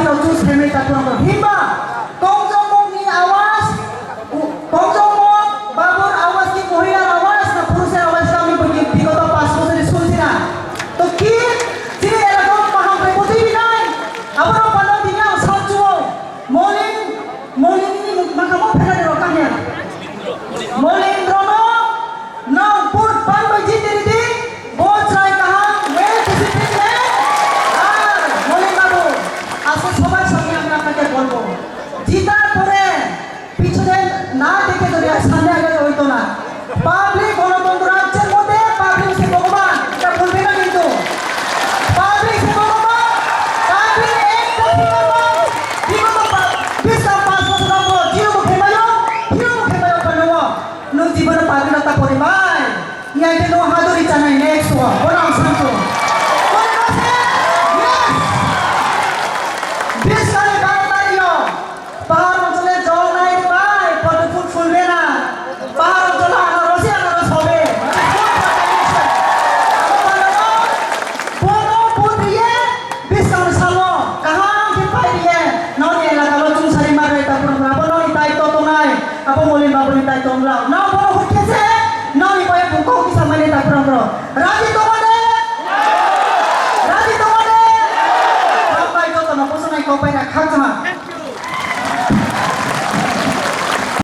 roju semai takurang himba kongjong ni awas kongjong babur awas ki মহিলার আওয়াজ না পুরুষের আওয়াজ আমি বিগত 5 বছরে শুনছি না তো কি যে এরকম মহাপ্রে বুঝিবি নাই আমরা পালো দিনা সাজুও মলিনী মাখামো ফেলে রকানে মলিন্দ্রনো নাও পুর পান বাজি তেরি দি বোঝাই কাহা মে ডিসিপ্লিন নে আর মলিন বাবু আসলে সবার সঙ্গে আমরা আপনাকে বলবো জিতার পরে পিছনে না দেখে যদি সামনে আগে হইতো না পাবলিক গণতন্ত্র রাজ্যের মধ্যে পাবলিক সে ভগবান এটা বলবে না কিন্তু পাবলিক সে ভগবান পাবলিক এক ভগবান বিগত 20-5 বছর পর জিও খেমায়ো পানো নো জীবন পাগলতা পরিমাণ ইয়াকে নো হাদুরি জানাই নেক্সট ওয়ান বনাম শান্ত বিশাল বাড়িও পাহাড় অঞ্চলে জল নাই পায় পদ্ম ফুল ফুলবে না পাহাড় অঞ্চলে আনারস হবে বনো বুদ্ধিয়ে বিশাল সালো কাহাং কি পাই দিয়ে ননি এলাকা লজুং সারি মারে তারপর বনো দায়িত্ব তো নাই আপো মলিন বাবুনি দায়িত্ব আমরা না বড় হইছে ননি পায় বুকো কি সামানে তারপর রাজি তো